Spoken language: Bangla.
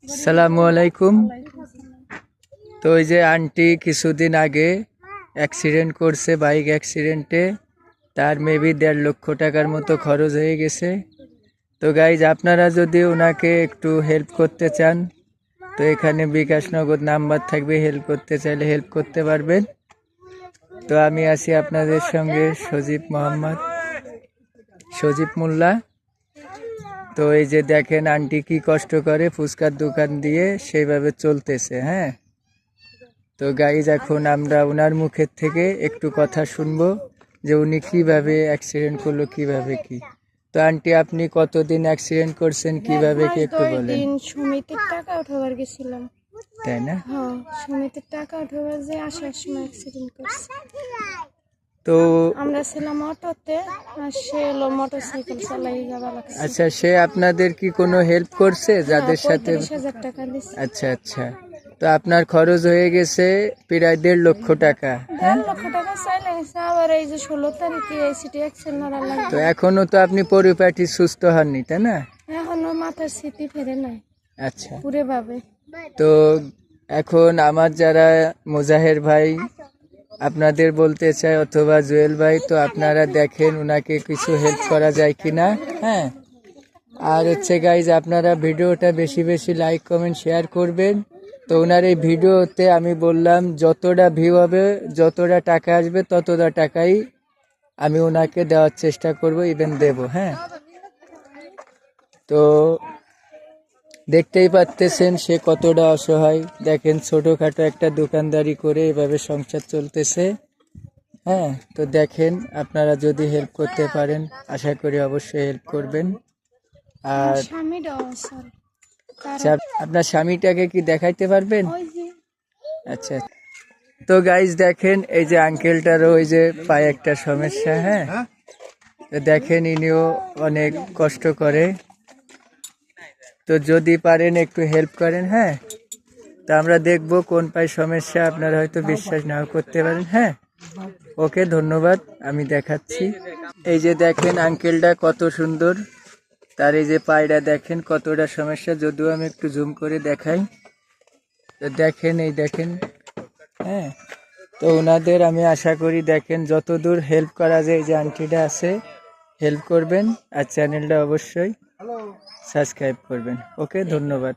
আসসালামু আলাইকুম। তো ওই যে আন্টি কিছুদিন আগে অ্যাক্সিডেন্ট করছে, বাইক অ্যাক্সিডেন্টে, তার মেবি 1.5 লক্ষ টাকার মতো খরচ হয়ে গেছে। তো গাইজ আপনারা যদি ওনাকে একটু হেল্প করতে চান তো এখানে বিকাশ নগদ নাম্বার থাকবে, হেল্প করতে চাইলে হেল্প করতে পারবেন। তো আমি আছি আপনাদের সঙ্গে সজীব মোল্লা। তো এই যে দেখেন আন্টি কি কষ্ট করে ফুচকার দোকান দিয়ে সেইভাবে চলতেছে। হ্যাঁ, তো গাইজ এখন আমরা ওনার মুখের থেকে একটু কথা শুনবো যে উনি কিভাবে অ্যাক্সিডেন্ট করলো, কিভাবে কি। তো আন্টি আপনি কতদিন অ্যাক্সিডেন্ট করছেন, কিভাবে কি একটু বলেন। সমিতির টাকা উঠাবার গেছিলাম, তাই না? হ্যাঁ, সমিতির টাকা উঠাবার যে আসার সময় অ্যাক্সিডেন্ট করছে। তো আমরা ছিলাম অটোতে, আর সে এলো মোটরসাইকেল চালাই যাওয়া লাগছে। আচ্ছা, সে আপনাদের কি কোনো হেল্প করছে যাদের সাথে? 35,000 টাকা দিচ্ছে। আচ্ছা আচ্ছা, তো আপনার খরচ হয়ে গেছে প্রায় 1.5 লক্ষ টাকা। 1.5 লক্ষ টাকা চাইলে গেছে, আবার এই যে 16 তারিখে এই সিটি অ্যাক্সিডেন্ট লাগবে। তো এখনো তো আপনি পরিপাটি সুস্থ হননি, তাই না? এখনো মাথার স্মৃতি ফেরে নাই আচ্ছা, পুরে ভাবে। তো এখন আমার যারা মুজাহের ভাই আপনাদের বলতে চাই, অথবা জুয়েল ভাই, তো আপনারা দেখেন ওনাকে কিছু হেল্প করা যায় কিনা। হ্যাঁ, আর হচ্ছে গাইজ আপনারা ভিডিওটা বেশি বেশি লাইক কমেন্ট শেয়ার করবেন। তো ওনার এই ভিডিওতে আমি বললাম যতটা ভিউ হবে, যতটা টাকা আসবে, ততটা টাকাই আমি ওনাকে দেওয়ার চেষ্টা করব, ইভেন দেব। হ্যাঁ, তো দেখতেই পাচ্তেছেন সে কতটা অসহায়। দেখেন ছোটখাটো একটা দোকানদারি করে এভাবে সংসার চলতেছে। হ্যাঁ, তো দেখেন আপনারা যদি হেল্প করতে পারেন আশা করি অবশ্যই হেল্প করবেন। আর আপনার স্বামীটাকে কি দেখাইতে পারবেন? আচ্ছা, তো গাইজ দেখেন এই যে আঙ্কেলটারও ওই যে পায়ে একটা সমস্যা। হ্যাঁ, তো দেখেন ইনিও অনেক কষ্ট করে। তো যদি পারেন একটু হেল্প করেন। হ্যাঁ, তো আমরা দেখব কোন পায়ে সমস্যা, আপনারা হয়তো বিশ্বাস নাও করতে পারেন। হ্যাঁ, ওকে, ধন্যবাদ, আমি দেখাচ্ছি। এই যে দেখেন আঙ্কেলটা কত সুন্দর, তার এই যে পায়টা দেখেন কতটা সমস্যা, যদিও আমি একটু জুম করে দেখাই। তো দেখেন, এই দেখেন। হ্যাঁ, তো ওনাদের আমি আশা করি দেখেন যতদূর হেল্প করা যায়, যে আন্টিটা আছে হেল্প করবেন, আর চ্যানেলটা অবশ্যই সাবস্ক্রাইব করবেন। ওকে, ধন্যবাদ।